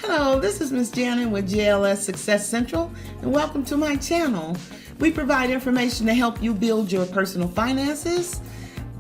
Hello, this is Miss Janet with JLS Success Central, and welcome to my channel. We provide information to help you build your personal finances,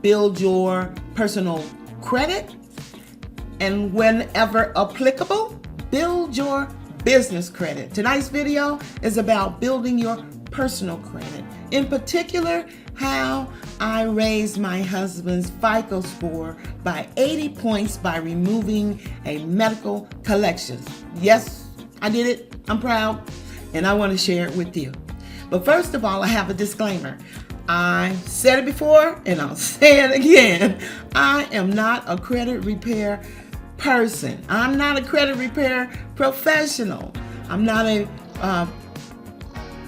build your personal credit, and whenever applicable, build your business credit. Tonight's video is about building your personal credit. In particular, how I raised my husband's FICO score by 80 points by removing a medical collection. Yes, I did it. I'm proud, and I want to share it with you. But first of all, I have a disclaimer. I said it before, and I'll say it again. I am not a credit repair person. I'm not a credit repair professional. I'm not a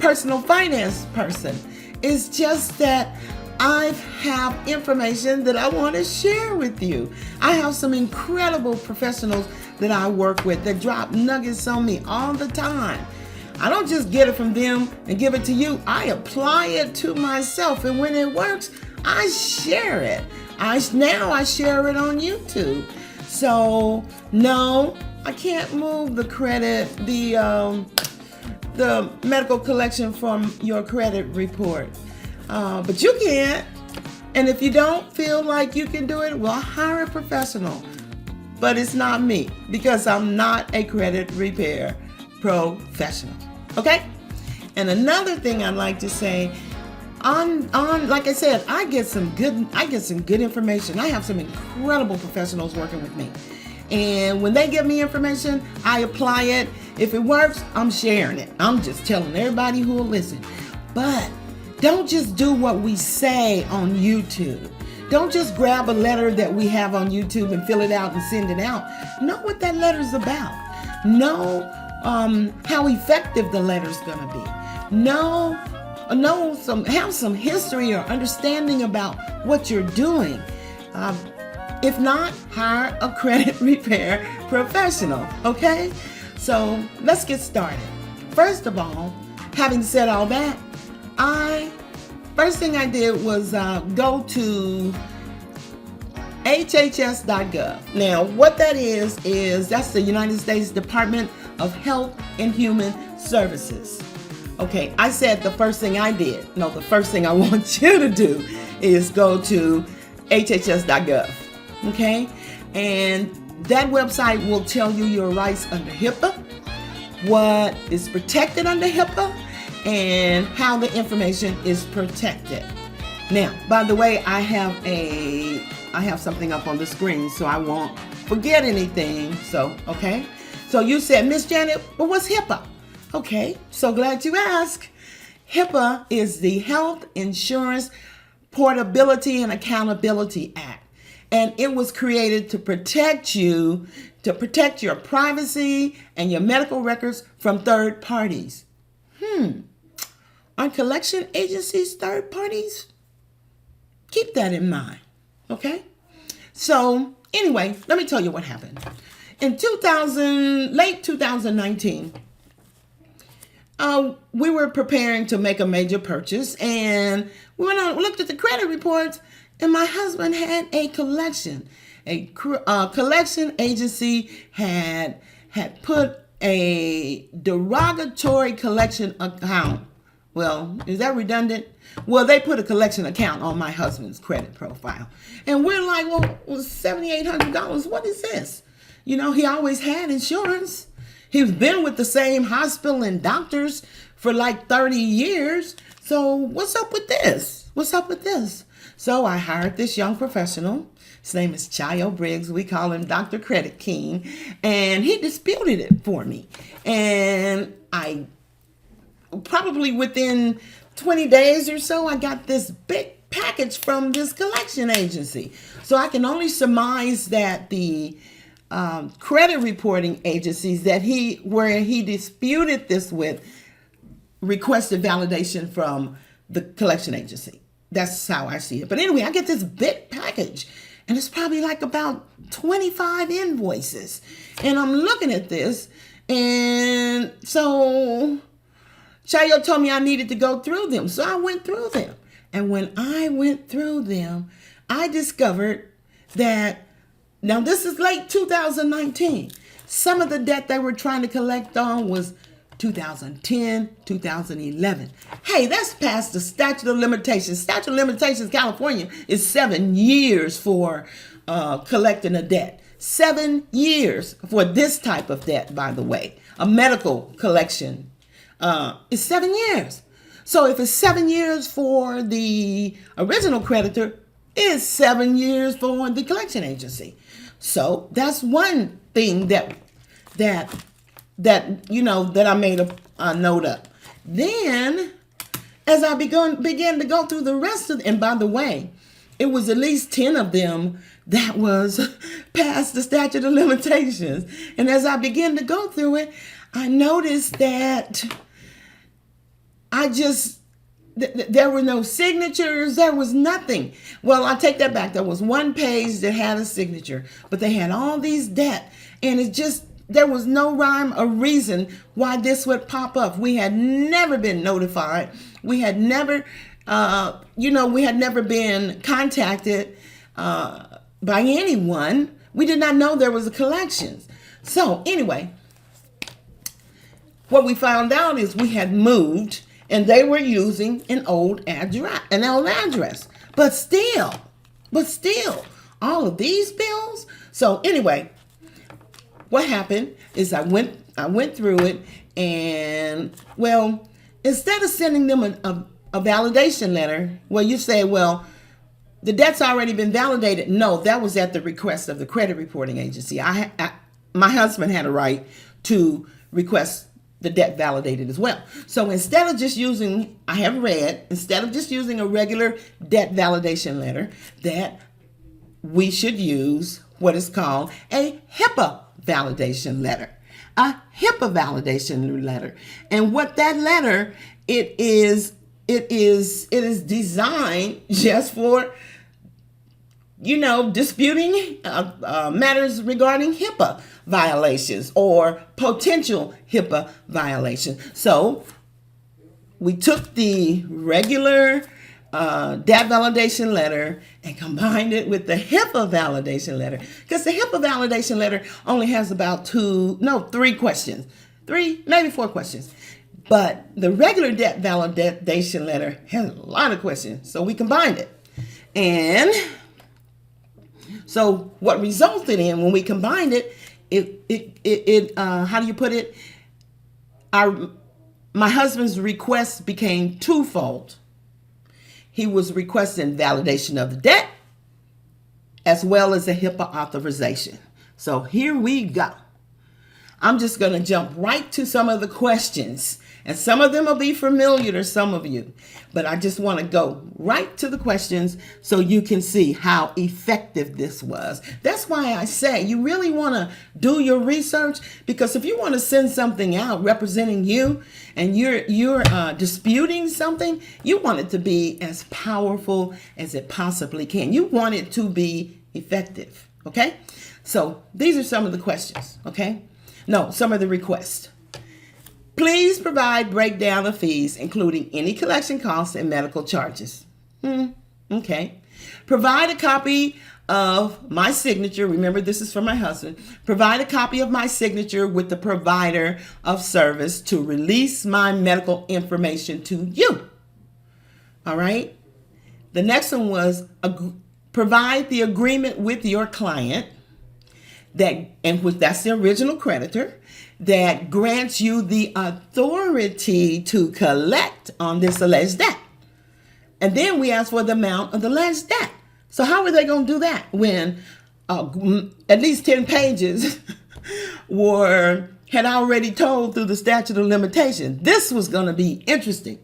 personal finance person. It's just that I have information that I want to share with you. I have some incredible professionals that I work with that drop nuggets on me all the time. I don't just get it from them and give it to you. I apply it to myself, and when it works, I share it. Now I share it on YouTube. So no, I can't move the credit, the medical collection from your credit report. But you can. And if you don't feel like you can do it, well, hire a professional. But it's not me, because I'm not a credit repair professional. Okay? And another thing I'd like to say, on like I said, I get some good information. I have some incredible professionals working with me. And when they give me information, I apply it. If it works, I'm sharing it. I'm just telling everybody who will listen. But don't just do what we say on YouTube. Don't just grab a letter that we have on YouTube and fill it out and send it out. Know what that letter's about. Know how effective the letter's gonna be. Have some history or understanding about what you're doing. If not, hire a credit repair professional, okay? So let's get started. First of all, having said all that, first thing I did was go to HHS.gov. Now, what that is that's the United States Department of Health and Human Services. Okay, I said the first thing I did. No, the first thing I want you to do is go to HHS.gov. Okay, and that website will tell you your rights under HIPAA, what is protected under HIPAA, and how the information is protected. Now, by the way, I have something up on the screen so I won't forget anything. So, okay. So you said, Miss Janet, but what's HIPAA? Okay, so glad you asked. HIPAA is the Health Insurance Portability and Accountability Act. And it was created to protect you, to protect your privacy and your medical records from third parties. Are collection agencies third parties? Keep that in mind, okay? So anyway, let me tell you what happened. In late 2019, we were preparing to make a major purchase, and we looked at the credit reports, and my husband had a collection. A collection agency had put a derogatory collection account. Well, is that redundant? Well, they put a collection account on my husband's credit profile. And we're like, well, $7,800, what is this? You know, he always had insurance. He's been with the same hospital and doctors for like 30 years. So what's up with this? What's up with this? So I hired this young professional. His name is Chayo Briggs. We call him Dr. Credit King. And he disputed it for me. And I probably within 20 days or so, I got this big package from this collection agency. So I can only surmise that the credit reporting agencies where he disputed this with requested validation from the collection agency. That's how I see it. But anyway, I get this big package, and it's probably like about 25 invoices. And I'm looking at this, and so Chayo told me I needed to go through them. So I went through them. And when I went through them, I discovered that, now this is late 2019, Some of the debt they were trying to collect on was 2010, 2011. Hey, that's past the statute of limitations. Statute of limitations, California, is 7 years for collecting a debt. 7 years for this type of debt, by the way. A medical collection is 7 years. So if it's 7 years for the original creditor, it's 7 years for the collection agency. So that's one thing that I made a note of. Then, as I began to go through the rest of, and by the way, it was at least 10 of them that was past the statute of limitations. And as I began to go through it, I noticed that there were no signatures. There was nothing. Well, I take that back. There was one page that had a signature, but they had all these debt. And there was no rhyme or reason why this would pop up. We had never been notified. We had never, been contacted by anyone. We did not know there was a collection. So anyway, what we found out is we had moved and they were using an old address. But still, all of these bills. So anyway, what happened is I went through it, and well, instead of sending them a validation letter, well, you say, well, the debt's already been validated. No, that was at the request of the credit reporting agency. My husband had a right to request the debt validated as well. So instead of just using a regular debt validation letter, that we should use what is called a HIPAA validation letter. A HIPAA validation letter. And what that letter, it is designed just for, disputing matters regarding HIPAA violations or potential HIPAA violations. So we took the regular debt validation letter and combined it with the HIPAA validation letter, because the HIPAA validation letter only has about 3 questions, 3, maybe 4 questions. But the regular debt validation letter has a lot of questions. So we combined it. And so what resulted in, when we combined it, how do you put it? My husband's request became twofold. He was requesting validation of the debt as well as a HIPAA authorization. So here we go. I'm just going to jump right to some of the questions, and some of them will be familiar to some of you, but I just want to go right to the questions so you can see how effective this was. That's why I say you really want to do your research, because if you want to send something out representing you and you're disputing something, you want it to be as powerful as it possibly can. You want it to be effective, okay? So these are some of the questions, okay? No, some of the requests. Please provide breakdown of fees, including any collection costs and medical charges. Okay. Provide a copy of my signature. Remember, this is for my husband. Provide a copy of my signature with the provider of service to release my medical information to you. All right. The next one was provide the agreement with your client that's the original creditor, that grants you the authority to collect on this alleged debt. And then we asked for the amount of the alleged debt. So how are they going to do that when at least 10 pages had already told through the statute of limitations? This was going to be interesting.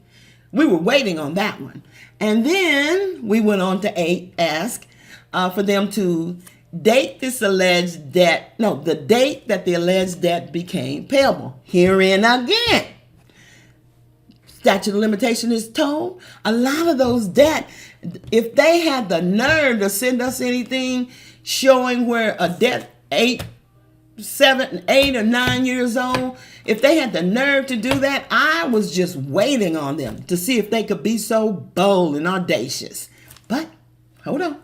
We were waiting on that one. And then we went on to ask for them to date this alleged debt, the date that the alleged debt became payable. Herein again, statute of limitation is told. A lot of those debt, if they had the nerve to send us anything showing where a debt 8, 7, 8, or 9 years old, if they had the nerve to do that, I was just waiting on them to see if they could be so bold and audacious. But hold on.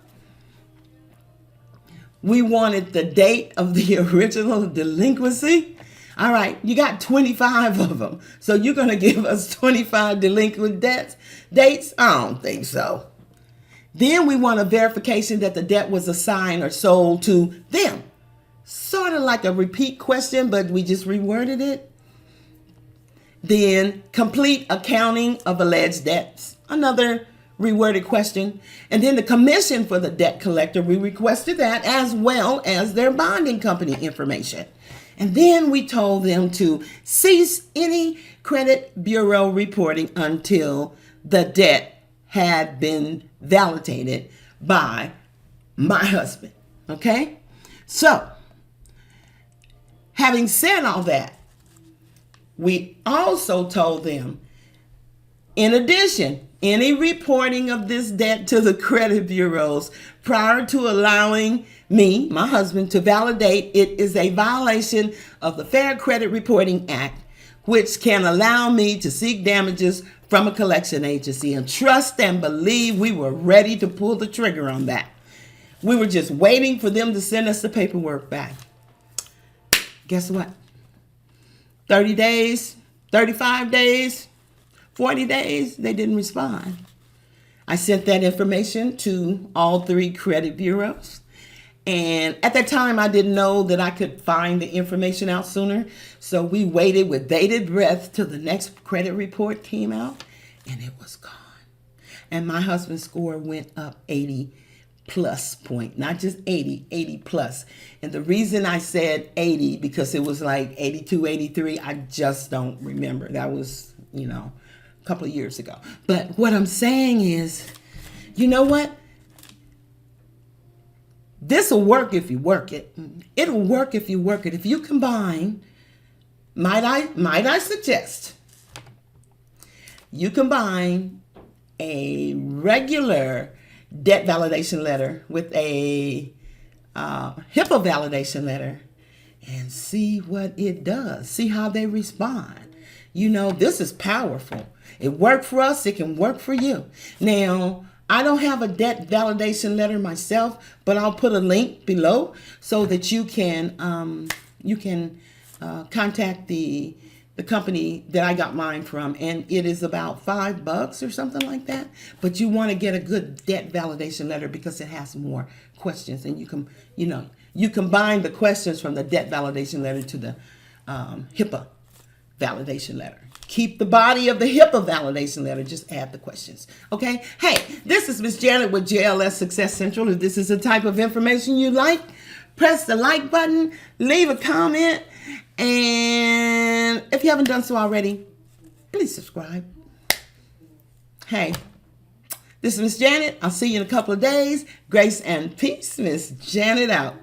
We wanted the date of the original delinquency. All right, you got 25 of them. So you're going to give us 25 delinquent dates? I don't think so. Then we want a verification that the debt was assigned or sold to them. Sort of like a repeat question, but we just reworded it. Then complete accounting of alleged debts. Another reworded question. And then the commission for the debt collector, we requested that as well as their bonding company information. And then we told them to cease any credit bureau reporting until the debt had been validated by my husband. Okay? So, having said all that, we also told them, in addition, any reporting of this debt to the credit bureaus prior to allowing me, my husband, to validate it is a violation of the Fair Credit Reporting Act, which can allow me to seek damages from a collection agency. And trust and believe we were ready to pull the trigger on that. We were just waiting for them to send us the paperwork back. Guess what? 30 days, 35 days, 40 days, they didn't respond. I sent that information to all 3 credit bureaus. And at that time, I didn't know that I could find the information out sooner. So we waited with bated breath till the next credit report came out, and it was gone. And my husband's score went up 80 plus point, not just 80 plus. And the reason I said 80, because it was like 82, 83, I just don't remember. That was, a couple of years ago. But what I'm saying is, you know what? This will work if you work it. It'll work if you work it. If you combine, might I suggest, you combine a regular debt validation letter with a HIPAA validation letter and see what it does. See how they respond. This is powerful. It worked for us. It can work for you. Now, I don't have a debt validation letter myself, but I'll put a link below so that you can contact the company that I got mine from, and it is about $5 or something like that. But you want to get a good debt validation letter because it has more questions, and you combine the questions from the debt validation letter to the HIPAA validation letter. Keep the body of the HIPAA validation letter. Just add the questions. Okay? Hey, this is Miss Janet with JLS Success Central. If this is the type of information you like, press the like button, leave a comment, and if you haven't done so already, please subscribe. Hey, this is Miss Janet. I'll see you in a couple of days. Grace and peace. Miss Janet out.